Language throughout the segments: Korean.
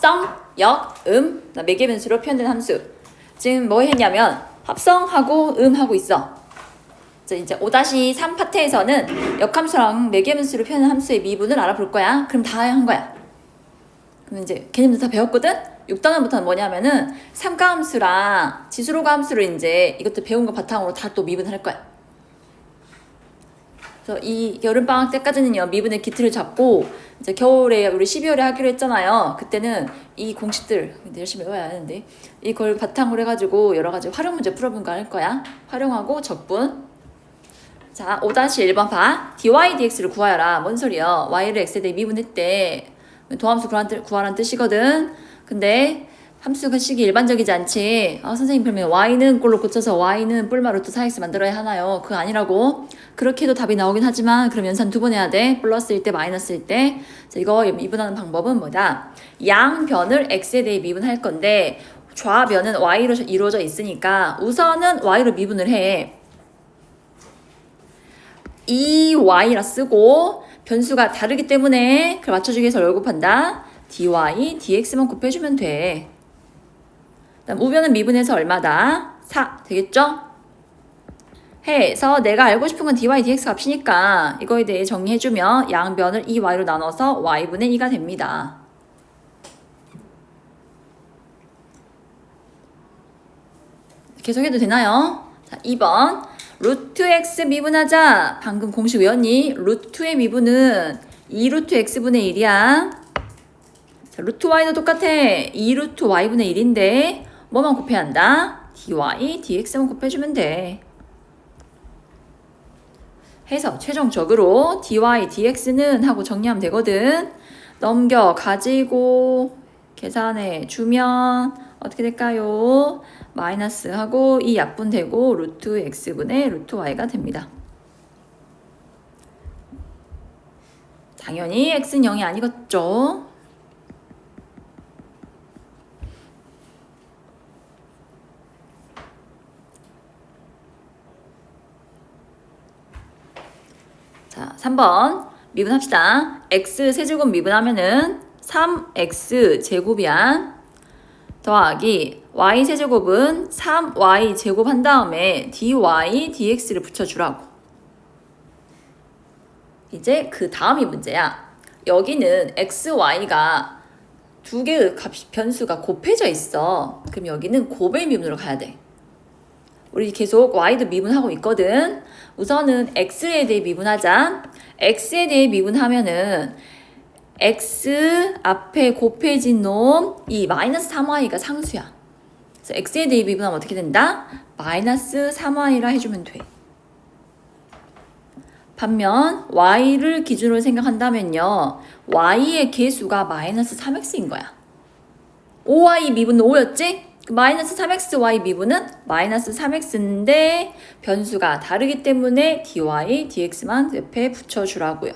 합성, 역, 매개 변수로 표현된 함수. 지금 뭐 했냐면 합성하고 하고 있어. 이제 5-3 파트에서는 역함수랑 매개 변수로 표현한 함수의 미분을 알아볼 거야. 그럼 다 한 거야. 그럼 이제 개념도 다 배웠거든? 6단원부터는 뭐냐면은 삼가함수랑 지수로가 함수를 이제 이것도 배운 거 바탕으로 다 또 미분할 거야. 그래서 이 여름방학 때까지는요, 미분의 기틀을 잡고, 이제 겨울에, 우리 12월에 하기로 했잖아요. 그때는 이 공식들, 열심히 외워야 하는데, 이걸 바탕으로 해가지고 여러 가지 활용 문제 풀어본 거 할 거야. 활용하고 적분. 자, 5-1번 봐. dy dx를 구하여라. 뭔 소리야? y를 x에 대해 미분했대. 도함수 구하라는 뜻이거든. 근데 함수가 식이 일반적이지 않지. 선생님 그러면 y는 꼴로 고쳐서 y는 뿔마 루트 4x 만들어야 하나요? 그거 아니라고. 그렇게 해도 답이 나오긴 하지만 그럼 연산 2번 해야 돼. 플러스일 때 마이너스일 때. 자, 이거 미분하는 방법은 뭐다? 양변을 x에 대해 미분할 건데 좌변은 y로 이루어져 있으니까 우선은 y로 미분을 해. 이 y라 쓰고 변수가 다르기 때문에 그걸 맞춰주기 위해서 뭘 곱한다? dy, dx만 곱해주면 돼. 그다음 우변은 미분해서 얼마다? 4 되겠죠? 해서 내가 알고 싶은 건 dy, dx 값이니까 이거에 대해 정리해주면 양변을 2y로 나눠서 y분의 2가 됩니다. 계속해도 되나요? 자, 2번 루트 x 미분하자. 방금 공식 외웠니? 루트의 미분은 2루트 x분의 1이야. 자, 루트 y도 똑같아. 2루트 y분의 1인데 뭐만 곱해야 한다? dy, dx만 곱해주면 돼. 해서 최종적으로 dy, dx는 하고 정리하면 되거든. 넘겨 가지고 계산해 주면 어떻게 될까요? 마이너스 하고 이 약분되고 루트 x분의 루트 y가 됩니다. 당연히 x는 0이 아니겠죠? 자, 3번 미분합시다. x 세제곱 미분하면은 3x 제곱이야. 더하기 y 세제곱은 3y 제곱 한 다음에 dy, dx를 붙여주라고. 이제 그 다음이 문제야. 여기는 x, y가 두 개의 변수가 곱해져 있어. 그럼 여기는 곱의 미분으로 가야 돼. 우리 계속 y도 미분하고 있거든. 우선은 x에 대해 미분하자. x에 대해 미분하면은 x 앞에 곱해진 놈 이 마이너스 3y가 상수야. 그래서 x에 대해 미분하면 어떻게 된다? 마이너스 3y라 해주면 돼. 반면 y를 기준으로 생각한다면요. y의 개수가 마이너스 3x인 거야. 5y 미분은 5였지? 마이너스 3xy 미분은 마이너스 3x인데 변수가 다르기 때문에 dy, dx만 옆에 붙여주라고요.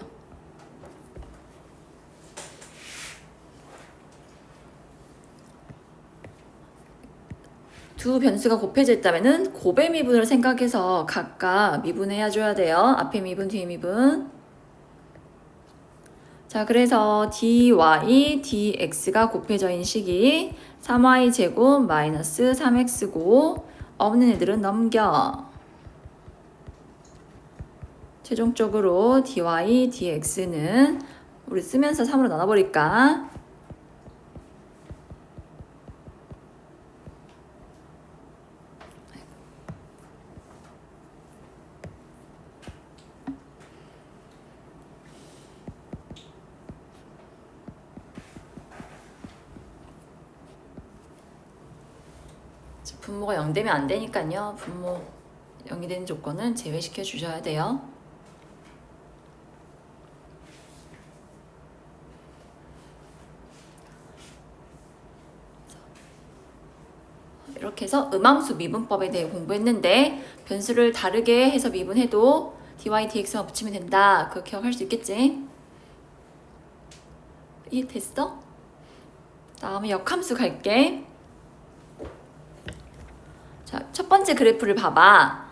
두 변수가 곱해져 있다면 곱의 미분을 생각해서 각각 미분해 줘야 돼요. 앞에 미분, 뒤에 미분. 자, 그래서 dy, dx가 곱해져 있는 식이 3y 제곱 마이너스 3x고 없는 애들은 넘겨. 최종적으로 dy, dx는 우리 쓰면서 3으로 나눠버릴까? 분모가 0 되면 안 되니까요. 분모 0이 되는 조건은 제외시켜 주셔야 돼요. 이렇게 해서 음함수 미분법에 대해 공부했는데 변수를 다르게 해서 미분해도 dy, dx만 붙이면 된다. 그렇게 기억할 수 있겠지? 이해됐어? 다음에 역함수 갈게. 자, 첫 번째 그래프를 봐봐.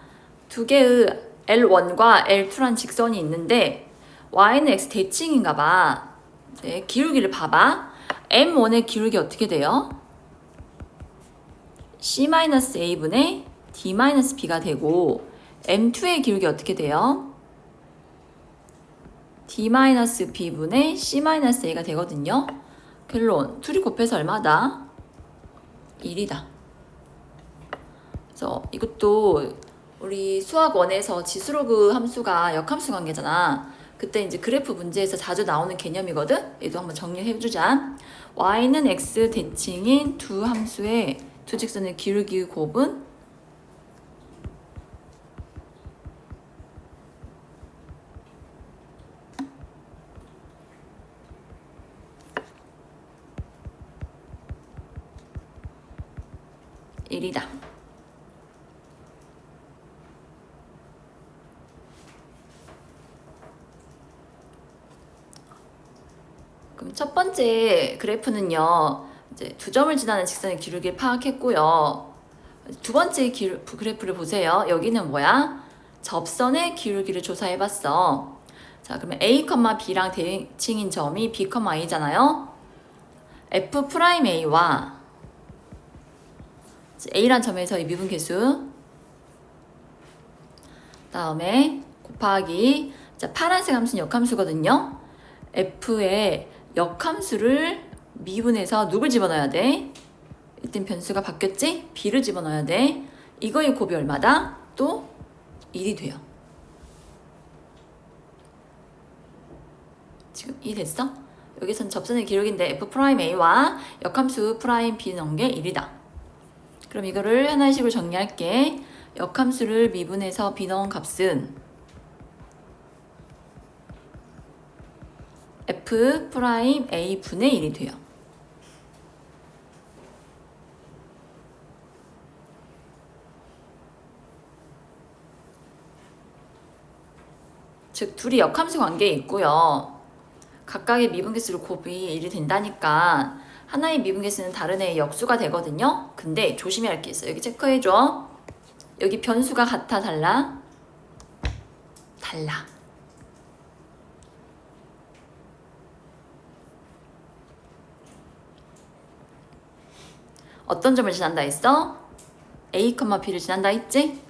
두 개의 L1과 L2란 직선이 있는데 y는 x 대칭인가 봐. 이제 기울기를 봐봐. M1의 기울기 어떻게 돼요? C-A분의 D-B가 되고 M2의 기울기 어떻게 돼요? D-B분의 C-A가 되거든요. 결론, 둘이 곱해서 얼마다? 1이다. 그래서 이것도 우리 수학 1에서 지수로그 함수가 역함수 관계잖아. 그때 이제 그래프 문제에서 자주 나오는 개념이거든. 얘도 한번 정리해주자. y는 x 대칭인 두 함수의 두 직선의 기울기 곱은 일이다. 그럼 첫 번째 그래프는요, 이제 두 점을 지나는 직선의 기울기를 파악했고요. 두 번째 그래프를 보세요. 여기는 뭐야? 접선의 기울기를 조사해봤어. 자, 그러면 A, B랑 대칭인 점이 B, A잖아요. F'A와 A란 점에서의 미분계수, 다음에 곱하기, 자, 파란색 함수는 역함수거든요. F의 역함수를 미분해서 누굴 집어넣어야 돼? 일단 변수가 바뀌었지? B를 집어넣어야 돼. 이거의 곱이 얼마다? 또 1이 돼요. 지금 2 됐어? 여기선 접선의 기울기인데 F'A와 역함수 프라임 B 넣은 게 1이다. 그럼 이거를 하나씩으로 정리할게. 역함수를 미분해서 B 넣은 값은 F'A 분의 1이 돼요. 즉 둘이 역함수 관계에 있고요. 각각의 미분계수로 곱이 1이 된다니까 하나의 미분계수는 다른 애의 역수가 되거든요. 근데 조심해야 할 게 있어요. 여기 체크해줘. 여기 변수가 같아, 달라? 달라. 어떤 점을 지난다 했어? A, B를 지난다 했지?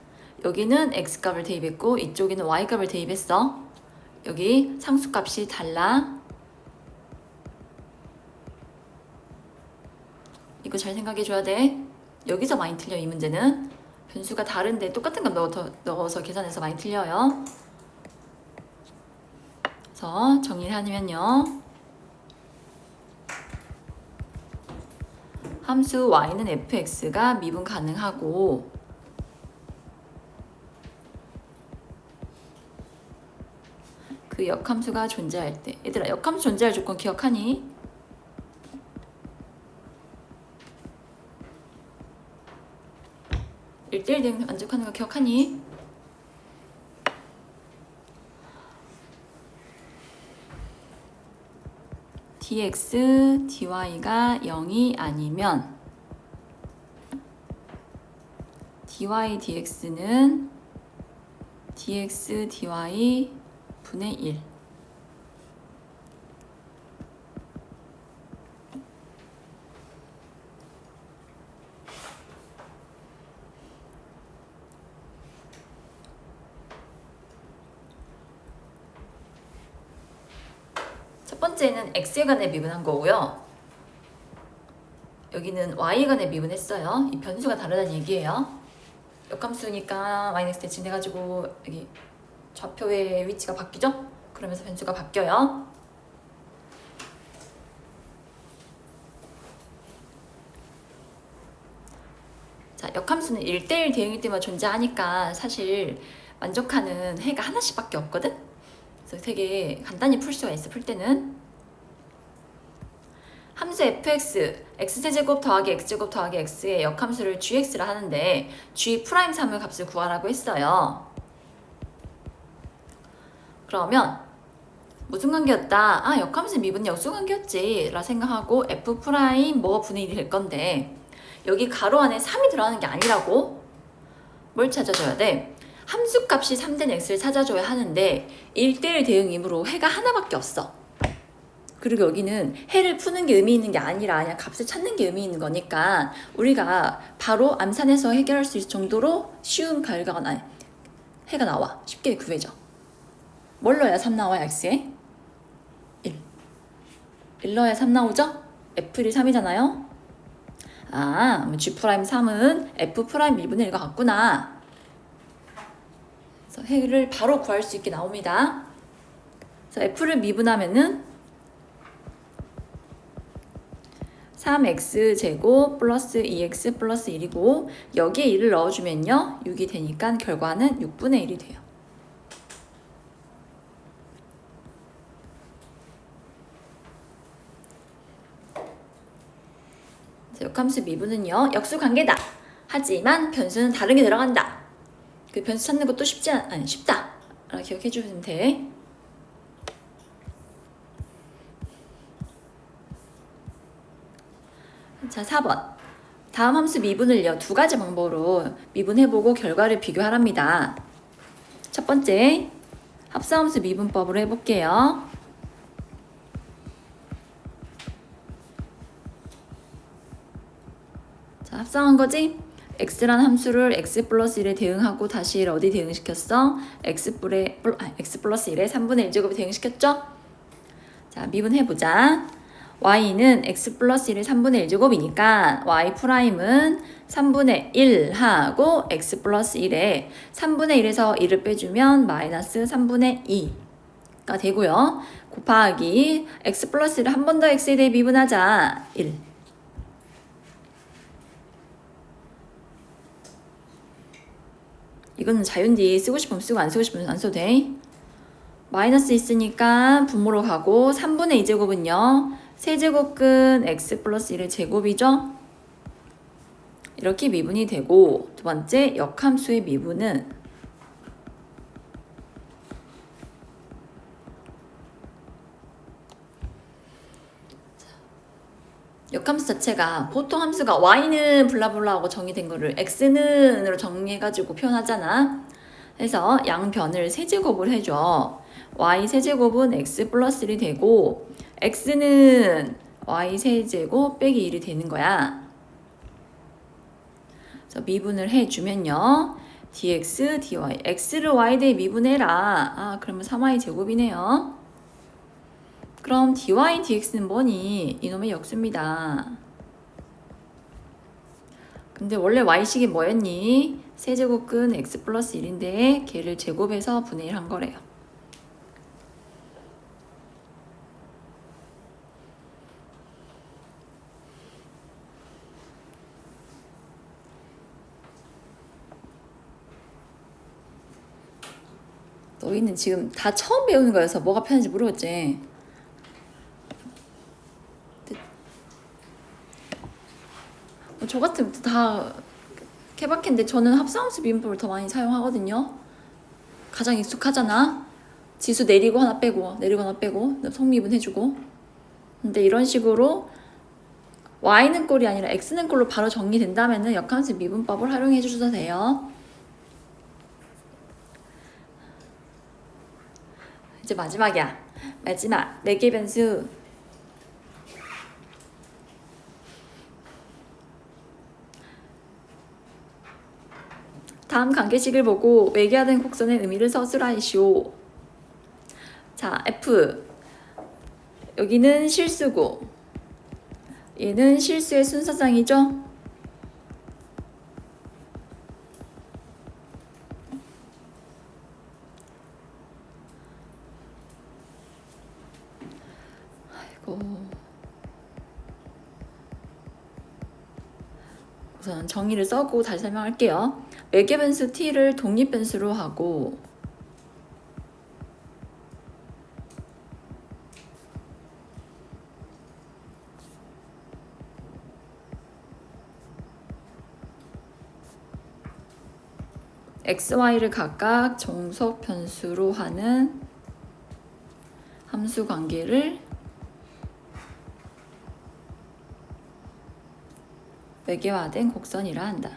여기는 X값을 대입했고 이쪽에는 Y값을 대입했어. 여기 상수값이 달라. 이거 잘 생각해줘야 돼. 여기서 많이 틀려, 이 문제는. 변수가 다른데 똑같은 값 넣어서 계산해서 많이 틀려요. 그래서 정리를 하면요. 함수 y는 fx가 미분 가능하고 그 역함수가 존재할 때, 얘들아 역함수 존재할 조건 기억하니? 일대일 대응 만족하는 거 기억하니? dx, dy가 0이 아니면 dy, dx는 dx, dy 분의 1. 첫 번째는 x에 관해 미분한 거고요. 여기는 y에 관해 미분했어요. 이 변수가 다르다는 얘기예요. 역함수니까 마이너스 대칭돼가지고 여기 좌표의 위치가 바뀌죠? 그러면서 변수가 바뀌어요. 자, 역함수는 1대1 대응일 때만 존재하니까 사실 만족하는 해가 하나씩밖에 없거든? 그래서 되게 간단히 풀 수가 있어, 풀 때는. 함수 fx, x제곱 더하기 x제곱 더하기 x의 역함수를 gx라 하는데 g'3의 값을 구하라고 했어요. 그러면 무슨 관계였다? 아, 역함수 미분 역수 관계였지 라 생각하고 f' 뭐 분의 1이 될 건데 여기 가로 안에 3이 들어가는 게 아니라고? 뭘 찾아줘야 돼? 함수값이 3된 x를 찾아줘야 하는데 1대1 대응이므로 해가 하나밖에 없어. 그리고 여기는 해를 푸는 게 의미 있는 게 아니라 그냥 값을 찾는 게 의미 있는 거니까 우리가 바로 암산해서 해결할 수 있을 정도로 쉬운 결과가 해가 나와. 쉽게 구해져. 뭘 넣어야 3 나와요, x에? 1 넣어야 3 나오죠? f이 3이잖아요? 아, g'3은 f' 미분의 1과 같구나. 그래서 해를 바로 구할 수 있게 나옵니다. 그래서 f를 미분하면은 3x제곱 플러스 2x 플러스 1이고 여기에 1을 넣어주면요 6이 되니까 결과는 6분의 1이 돼요. 역함수 미분은요 역수관계다. 하지만 변수는 다르게 들어간다. 그 변수 찾는 것도 쉽다. 기억해 주면 돼. 자, 4번. 다음 함수 미분을요, 두 가지 방법으로 미분해보고 결과를 비교하랍니다. 첫 번째, 합성함수 미분법으로 해볼게요. 자, 합성한 거지? x라는 함수를 x 플러스 1에 대응하고 다시 1에 어디 대응시켰어? x 플러스 1에 3분의 1제곱에 대응시켰죠? 자, 미분해보자. y는 x 플러스 1의 3분의 1제곱이니까 y 프라임은 3분의 1 하고 x 플러스 1에 3분의 1에서 1을 빼주면 마이너스 3분의 2가 되고요. 곱하기 x 플러스 1을 한 번 더 x에 대해 미분하자. 1. 이거는 자유인데 쓰고 싶으면 쓰고 안 쓰고 싶으면 안 써도 돼. 마이너스 있으니까 분모로 가고 3분의 2제곱은요. 세제곱근 x 플러스 1의 제곱이죠. 이렇게 미분이 되고 두 번째 역함수의 미분은 역함수 자체가 보통 함수가 y는 블라블라하고 정의된 거를 x는으로 정리해가지고 표현하잖아. 그래서 양변을 세제곱을 해줘. y 세제곱은 x 플러스 1이 되고 x는 y 세제곱 빼기 1이 되는 거야. 그래서 미분을 해주면요. dx, dy, x를 y 대에 미분해라. 그러면 3y 제곱이네요. 그럼 dy, dx는 뭐니? 이놈의 역수입니다. 근데 원래 y식이 뭐였니? 세제곱근 x 플러스 1인데 걔를 제곱해서 분의 1 한 거래요. 너희는 지금 다 처음 배우는 거여서 뭐가 편한지 모르겠지? 저 같으면 다 케바케인데 저는 합성함수 미분법을 더 많이 사용하거든요. 가장 익숙하잖아. 지수 내리고 하나 빼고 내리고 하나 빼고 성미분 해주고. 근데 이런 식으로 y는 꼴이 아니라 x는 꼴로 바로 정리된다면은 역함수 미분법을 활용해 주셔도 돼요. 이제 마지막이야. 마지막 4개 변수. 다음 관계식을 보고 외계화된 곡선의 의미를 서술하시오. 자, F. 여기는 실수고 얘는 실수의 순서상이죠. 아이고. 우선 정의를 써고 다시 설명할게요. 외계 변수 t를 독립 변수로 하고 x, y를 각각 정석 변수로 하는 함수 관계를 외계화된 곡선이라 한다.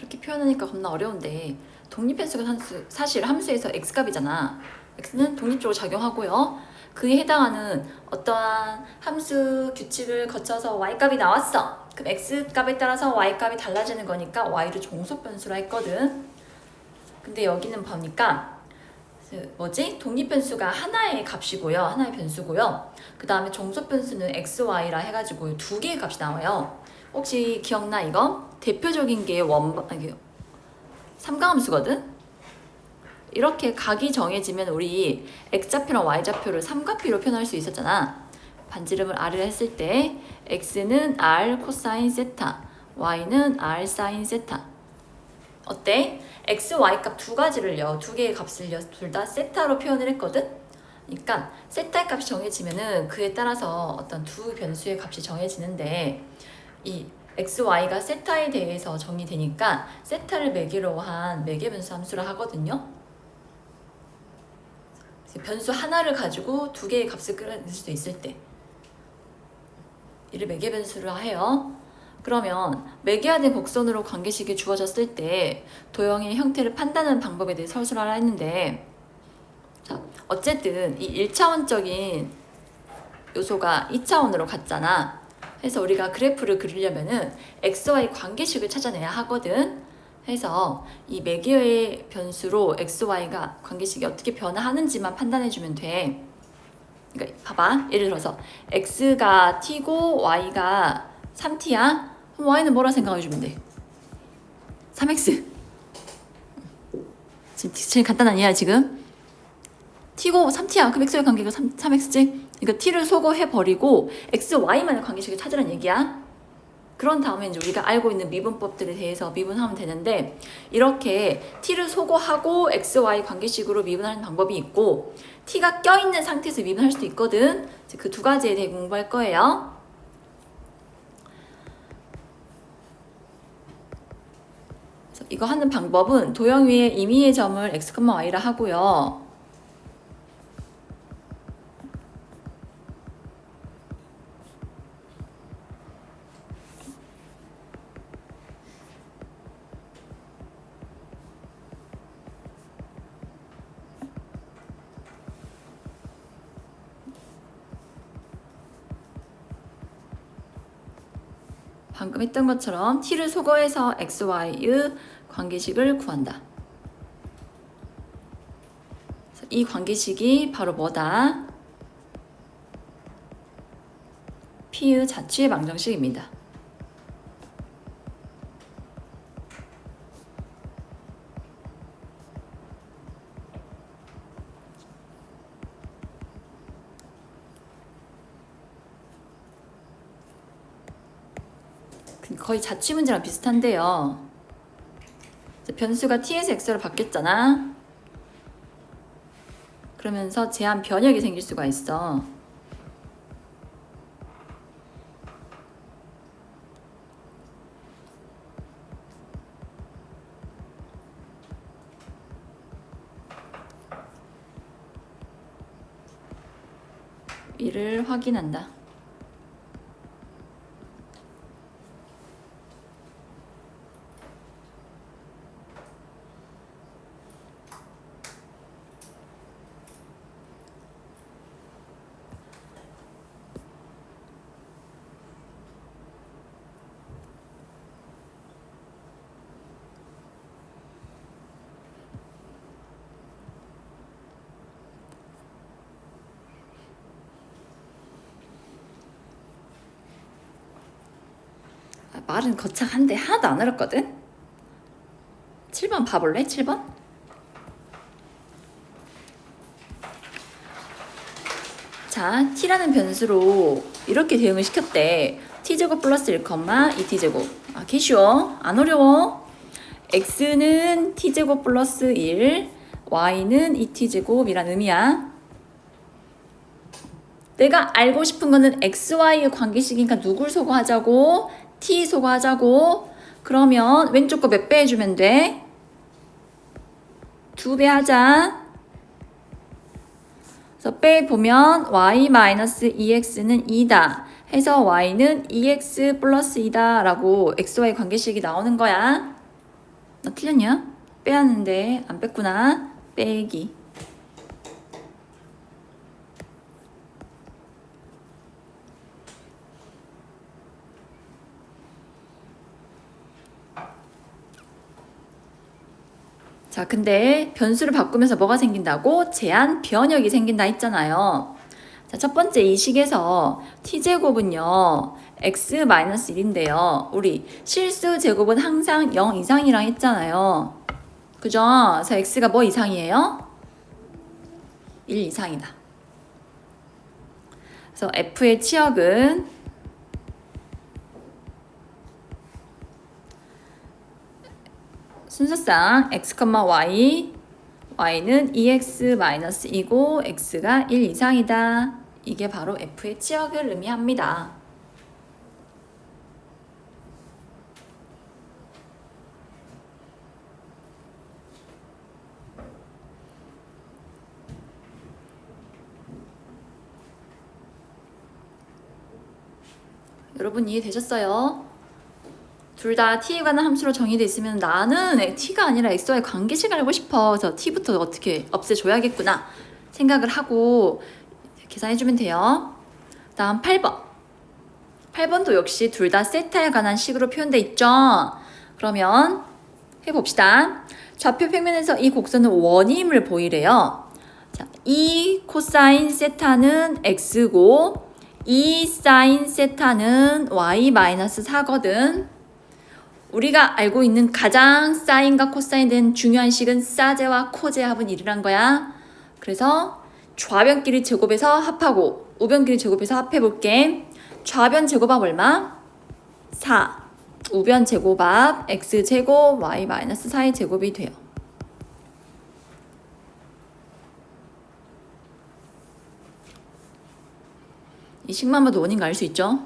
이렇게 표현하니까 겁나 어려운데 독립변수가 사실 함수에서 x값이잖아. x는 독립적으로 작용하고요. 그에 해당하는 어떠한 함수 규칙을 거쳐서 y값이 나왔어. 그럼 x값에 따라서 y값이 달라지는 거니까 y를 종속변수라 했거든. 근데 여기는 보니까 독립변수가 하나의 값이고요. 하나의 변수고요. 그 다음에 종속변수는 x, y라 해가지고 두 개의 값이 나와요. 혹시 기억나 이거? 대표적인 게 삼각함수거든? 이렇게 각이 정해지면 우리 x좌표랑 y좌표를 삼각비로 표현할 수 있었잖아. 반지름을 r을 했을 때 x는 r 코사인 세타, y는 r 사인 세타. 어때? x, y 값 두 가지를요. 두 개의 값을요. 둘 다 세타로 표현을 했거든? 그러니까 세타의 값이 정해지면은 그에 따라서 어떤 두 변수의 값이 정해지는데 이 x, y가 세타에 대해서 정의되니까 세타를 매개로 한 매개변수 함수라 하거든요. 변수 하나를 가지고 두 개의 값을 끌어낼 수도 있을 때 이를 매개변수로 해요. 그러면 매개화된 곡선으로 관계식이 주어졌을 때 도형의 형태를 판단하는 방법에 대해 설술하라 했는데, 자, 어쨌든 이 1차원적인 요소가 2차원으로 갔잖아. 그래서 우리가 그래프를 그리려면은 xy 관계식을 찾아내야 하거든. 해서 이 매개의 변수로 xy가 관계식이 어떻게 변화하는지만 판단해주면 돼. 그러니까 봐봐. 예를 들어서 x가 t고 y가 3t야? 그럼 y는 뭐라 생각해주면 돼? 3x. 지금 제일 간단한 이해야 지금. t고 3t야. 그럼 x의 관계가 3x지? 그러니까 t를 소거해버리고 x, y만의 관계식을 찾으라는 얘기야. 그런 다음에 이제 우리가 알고 있는 미분법들에 대해서 미분하면 되는데, 이렇게 t를 소거하고 x, y 관계식으로 미분하는 방법이 있고 t가 껴있는 상태에서 미분할 수도 있거든. 그 두 가지에 대해 공부할 거예요. 그래서 이거 하는 방법은 도형 위에 임의의 점을 x, y라 하고요. 방금 했던 것처럼 t를 소거해서 x, y의 관계식을 구한다. 이 관계식이 바로 뭐다? p의 자취의 방정식입니다. 거의 자취 문제랑 비슷한데요. 변수가 t에서 x로 바뀌었잖아. 그러면서 제한 변역이 생길 수가 있어. 이를 확인한다. 말은 거창한데 하나도 안 어렵거든? 7번 봐볼래? 7번? 자, t라는 변수로 이렇게 대응을 시켰대. t제곱 플러스 1, 2t제곱. 개 쉬워. 안 어려워. x는 t제곱 플러스 1, y는 2t제곱이란 의미야. 내가 알고 싶은 거는 xy의 관계식이니까 누굴 소거하자고? t 소거하자고. 그러면 왼쪽 거 몇 배 해주면 돼? 2배 하자. 그래서 빼보면 y-2x는 2다 해서 y는 2x 플러스 2다 라고 xy 관계식이 나오는 거야. 나 틀렸냐? 빼야하는데 안 뺐구나. 빼기. 자, 근데 변수를 바꾸면서 뭐가 생긴다고? 제한 변역이 생긴다 했잖아요. 자, 첫 번째 이 식에서 t제곱은요 x-1인데요 우리 실수 제곱은 항상 0 이상이랑 했잖아요. 그죠? 그래서 x가 뭐 이상이에요? 1 이상이다. 그래서 f의 치역은 순서상 x, y, y는 2x-2고 x가 1 이상이다. 이게 바로 f의 치역을 의미합니다. 여러분 이해되셨어요? 둘 다 t에 관한 함수로 정의되어 있으면 나는 t가 아니라 x와의 관계식을 알고 싶어. 그래서 t부터 어떻게 없애줘야겠구나 생각을 하고 계산해주면 돼요. 다음 8번. 8번도 역시 둘 다 세타에 관한 식으로 표현되어 있죠. 그러면 해봅시다. 좌표 평면에서 이 곡선은 원임을 보이래요. 자, 이 코사인 세타는 x고 이 사인 세타는 y-4거든. 우리가 알고 있는 가장 사인과 코사인 된 중요한 식은 사제와 코제 합은 1이란 거야. 그래서 좌변끼리 제곱해서 합하고 우변끼리 제곱해서 합해볼게. 좌변 제곱합 얼마? 4. 우변 제곱합 x제곱 y-4의 제곱이 돼요. 이 식만 봐도 원인 알 수 있죠?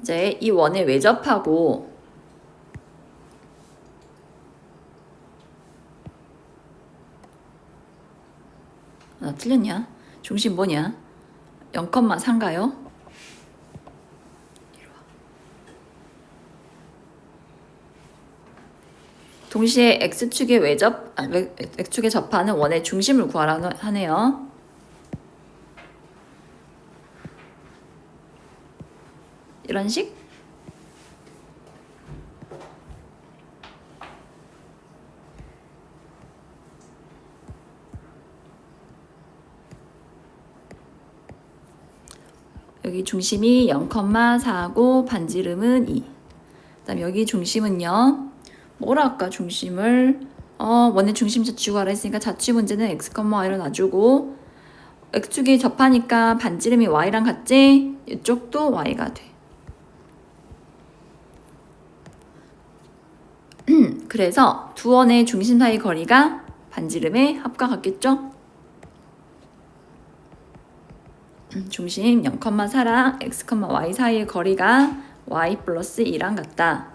이제 이 원을 외접하고 나 틀렸냐? 중심 뭐냐? 0,3가요? 동시에 x축에 x축에 접하는 원의 중심을 구하라고 하네요. 이런 식? 여기 중심이 0,4고 반지름은 2. 그다음 여기 중심은요. 뭐라 할까 중심을 원의 중심 자취 구하라 했으니까 자취 문제는 x, y로 놔주고 x축이 접하니까 반지름이 y랑 같지? 이쪽도 y가 돼. 그래서 두 원의 중심 사이 거리가 반지름의 합과 같겠죠? 중심 0,4랑 x, y 사이의 거리가 y 플러스 2랑 같다.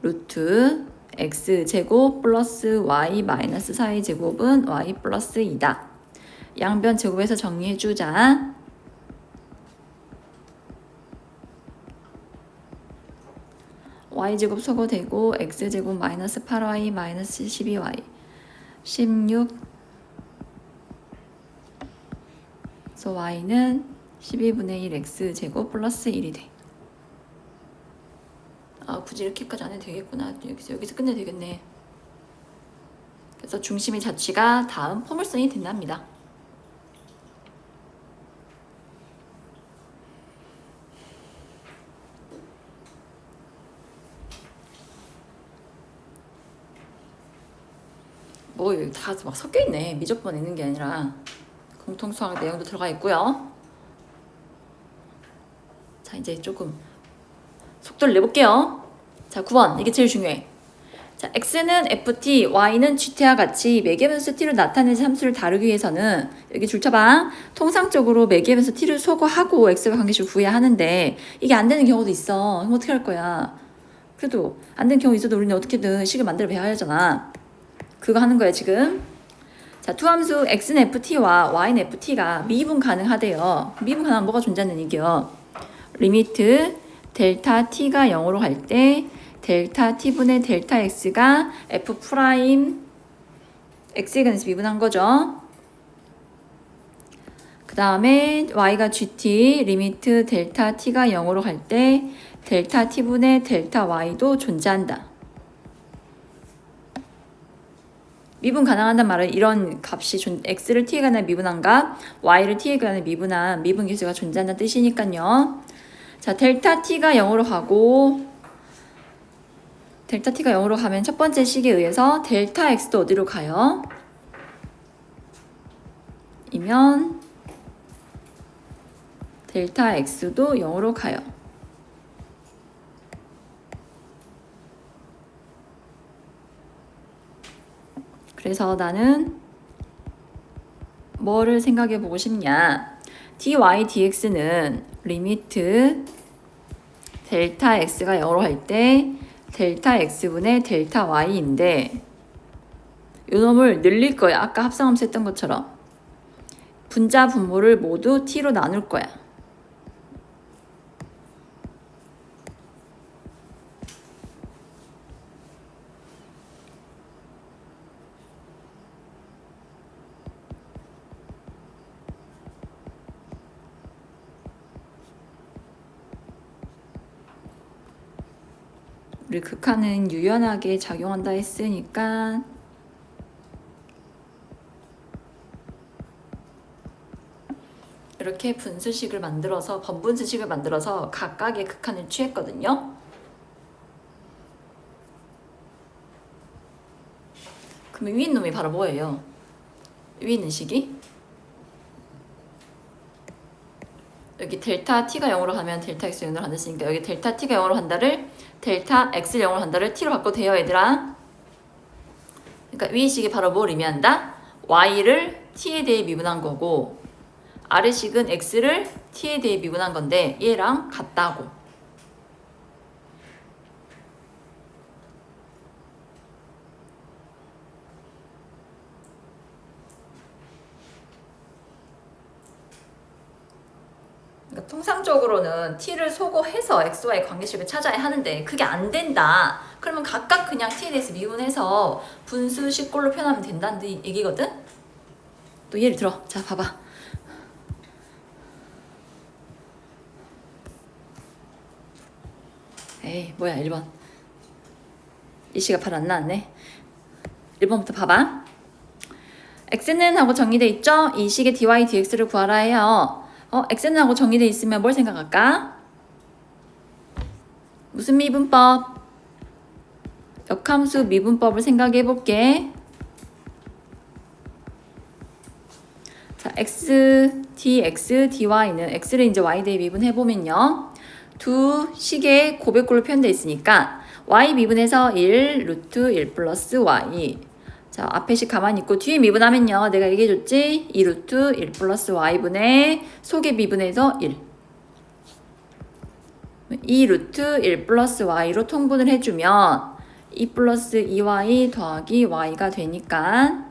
루트 x제곱 플러스 y 마이너스 4의 제곱은 y 플러스 2다. 양변 제곱해서 정리해주자. y제곱 소거되고 x제곱 마이너스 8y 마이너스 12y 16 그래서 y는 12분의 1 x제곱 플러스 1이 돼. 아 굳이 이렇게까지 안 해도 되겠구나. 여기서 끝내도 되겠네. 그래서 중심의 자취가 다음 포물선이 된답니다. 뭐 다 막 섞여 있네. 미적분 있는 게 아니라 공통 수학 내용도 들어가 있고요. 자 이제 조금 속도를 내볼게요. 자 9번 이게 제일 중요해. 자, x는 ft, y는 gt와 같이 매개변수 t로 나타내는 함수를 다루기 위해서는 여기 줄쳐봐. 통상적으로 매개변수 t를 소거하고 x와 관계식을 구해야 하는데 이게 안 되는 경우도 있어. 그럼 어떻게 할 거야? 그래도 안 되는 경우 있어도 우리는 어떻게든 식을 만들어 봐야 하잖아. 그거 하는 거야 지금. 자, 투함수 x는 ft와 y는 ft가 미분 가능하대요. 미분 가능한 뭐가 존재하는 얘기요? 리미트 델타 t가 0으로 갈 때 델타 t분의 델타 x가 f 프라임 x에 관해서 미분한 거죠. 그 다음에 y가 gt 리미트 델타 t가 0으로 갈 때 델타 t분의 델타 y도 존재한다. 미분 가능하단 말은 이런 값이 x를 t에 관한 미분한 값, y를 t에 관한 미분한 미분 계수가 존재한다는 뜻이니까요. 자, 델타 t가 0으로 가고 델타 t가 0으로 가면 첫 번째 식에 의해서 델타 x도 어디로 가요? 이면 델타 x도 0으로 가요. 그래서 나는 뭐를 생각해 보고 싶냐? dy dx는 리미트 델타 x가 0으로 갈 때 델타 x분의 델타 y인데 이 놈을 늘릴 거야. 아까 합성함수 했던 것처럼 분자 분모를 모두 t로 나눌 거야. 우리 극한은 유연하게 작용한다 했으니까 이렇게 분수식을 만들어서 번분수식을 만들어서 각각의 극한을 취했거든요. 그러면 위에 놈이 바로 뭐예요? 위에 있는 식이 여기 델타 t가 0으로 가면 델타 x 0으로 간다으니까 여기 델타 t가 0으로 간다를 델타 x를 0으로 간다를 t로 바꿔도 돼요, 얘들아. 그러니까 위의 식이 바로 뭘 의미한다? y를 t에 대해 미분한 거고 아래 식은 x를 t에 대해 미분한 건데 얘랑 같다고. 그러니까 통상적으로는 t를 소거해서 xy 관계식을 찾아야 하는데 그게 안 된다. 그러면 각각 그냥 t에 대해서 미분해서 분수식꼴로 표현하면 된다는 얘기거든? 또 예를 들어. 자, 봐봐. 에이, 뭐야, 1번. 이 시가 바로 안 나왔네. 1번부터 봐봐. x는 하고 정의돼 있죠? 이 식의 dy dx를 구하라 해요. x는 하고 정의돼 있으면 뭘 생각할까? 무슨 미분법? 역함수 미분법을 생각해 볼게. 자, x, dx, dy는 x를 이제 y 대에 미분해 보면요. 두 식의 고백꼴로 표현되어 있으니까 y 미분해서 1, 루트 1 플러스 y. 자, 앞에 식 가만히 있고 뒤에 미분하면요. 내가 얘기해줬지? 2 루트 1 플러스 y분의 속에 미분해서 1. 2 루트 1 플러스 y로 통분을 해주면 2 플러스 2y 더하기 y가 되니까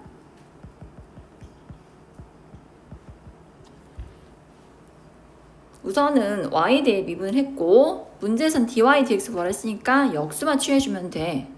우선은 y에 대해 미분을 했고 문제에선 dy dx 구하랬으니까 역수만 취해주면 돼.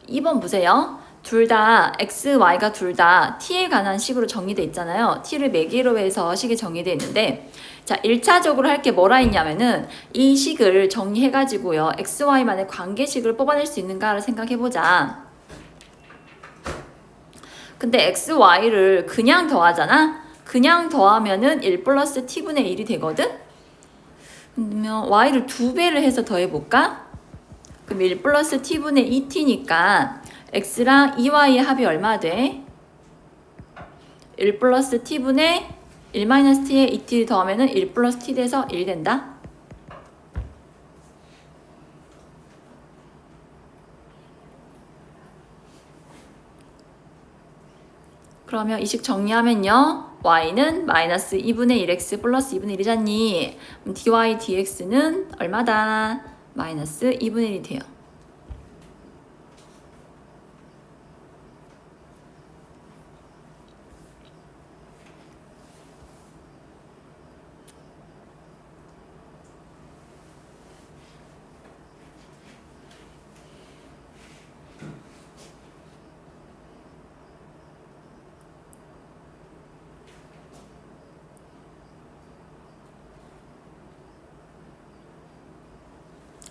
(2번) 보세요. 둘 다 x, y가 둘 다 t에 관한 식으로 정의되어 있잖아요. t를 매개로 해서 식이 정의되어 있는데 자, 1차적으로 할 게 뭐라 했냐면은 이 식을 정리해가지고요. x, y만의 관계식을 뽑아낼 수 있는가를 생각해보자. 근데 x, y를 그냥 더하잖아? 그냥 더하면은 1 플러스 t분의 1이 되거든? 그러면 y를 2배를 해서 더해볼까? 그럼 1 플러스 t분의 2t니까 x랑 2y의 합이 얼마 돼? 1 플러스 t분의 1 마이너스 t에 2t 더하면은 1 플러스 t 돼서 1 된다. 그러면 이 식 정리하면요. y는 마이너스 2분의 1x 플러스 2분의 1이잖니. dy dx는 얼마다? 마이너스 2분의 1이 돼요.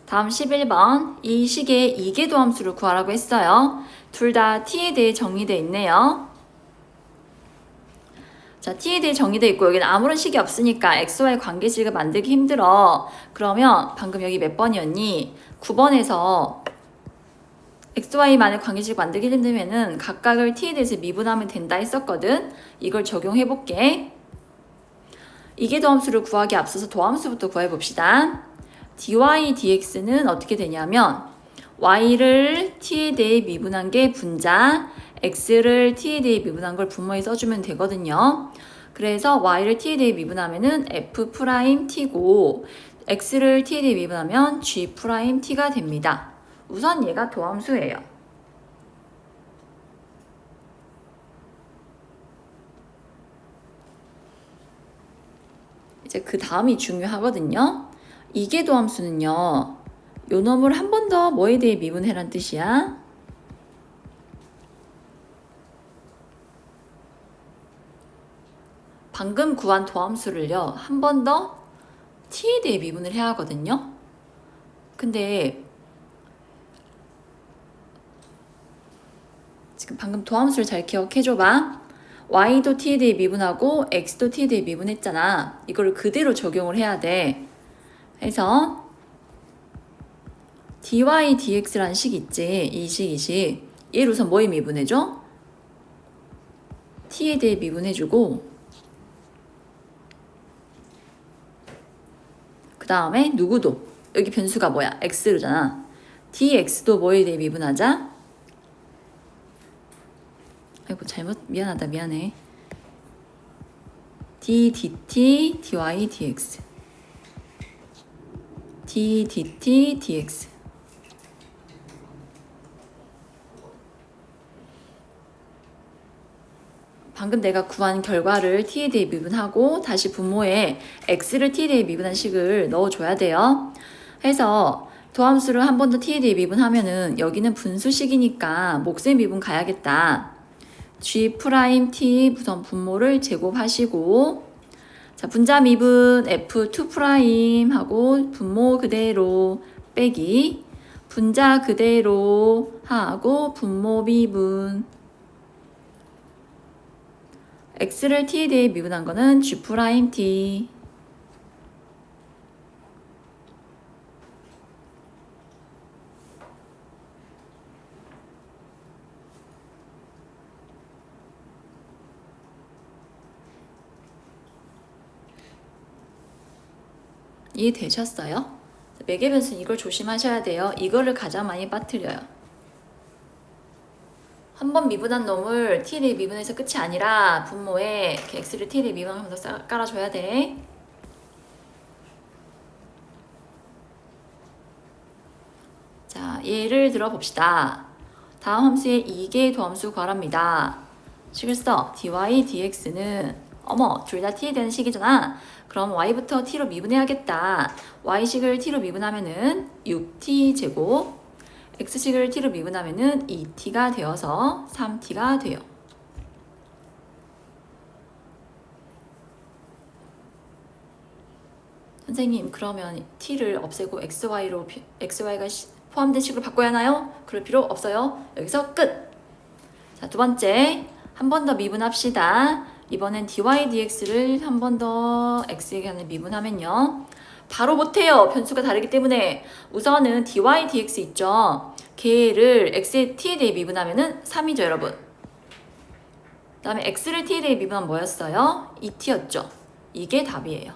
다음 11번. 이 식의 이계도 함수를 구하라고 했어요. 둘 다 t에 대해 정의되어 있네요. 자, t에 대해 정의되어 있고 여기는 아무런 식이 없으니까 xy 관계식을 만들기 힘들어. 그러면 방금 여기 몇 번이었니? 9번에서 xy만의 관계식 만들기 힘들면은 각각을 t에 대해서 미분하면 된다 했었거든. 이걸 적용해 볼게. 이계도 함수를 구하기 앞서서 도함수부터 구해 봅시다. dy dx는 어떻게 되냐면 y를 t에 대해 미분한 게 분자, x를 t에 대해 미분한 걸 분모에 써주면 되거든요. 그래서 y를 t에 대해 미분하면은 f't고 x를 t에 대해 미분하면 g't가 됩니다. 우선 얘가 도함수예요. 이제 그 다음이 중요하거든요. 이계도 함수는요. 요 놈을 한 번 더 뭐에 대해 미분해란 뜻이야? 방금 구한 도함수를요. 한 번 더 t에 대해 미분을 해야 하거든요. 근데 지금 방금 도함수를 잘 기억해줘봐. y도 t에 대해 미분하고 x도 t에 대해 미분했잖아. 이걸 그대로 적용을 해야 돼. 그래서 dy dx라는 식 있지. 이 식. 얘를 우선 뭐에 미분해줘? t에 대해 미분해주고 그 다음에 누구도 여기 변수가 뭐야? x로잖아. dx도 뭐에 대해 미분하자? 아이고 미안해. d dt dy dx d dt dx 방금 내가 구한 결과를 t에 대해 미분하고 다시 분모에 x를 t에 대해 미분한 식을 넣어줘야 돼요. 해서 도함수를 한 번 더 t에 대해 미분하면은 여기는 분수식이니까 몫의 미분 가야겠다. g'(t) 우선 분모를 제곱하시고 자 분자 미분 f2' 하고 분모 그대로 빼기 분자 그대로 하고 분모 미분 x를 t에 대해 미분한 거는 g'(t) 이해되셨어요? 매개변수는 이걸 조심하셔야 돼요. 이거를 가장 많이 빠뜨려요. 한 번 미분한 놈을 t에 대해 미분해서 끝이 아니라 분모에 이렇게 x를 t에 대해 미분하면서 깔아줘야 돼. 자, 예를 들어 봅시다. 다음 함수의 이계 도함수 구하랍니다. 식을 써. dy dx는 어머 둘 다 t에 대한 식이잖아. 그럼 y부터 t로 미분해야겠다. y식을 t로 미분하면은 6t 제곱 x식을 t로 미분하면은 2t가 되어서 3t가 돼요. 선생님 그러면 t를 없애고 xy가 포함된 식으로 바꿔야 하나요? 그럴 필요 없어요. 여기서 끝! 자, 두 번째 한 번 더 미분합시다. 이번엔 dy dx를 한 번 더 x에 관한 미분하면요. 바로 못해요. 변수가 다르기 때문에. 우선은 dy dx 있죠. 걔를 x의 t에 대해 미분하면은 3이죠, 여러분. 그 다음에 x를 t에 대해 미분하면 뭐였어요? 2t였죠. 이게 답이에요.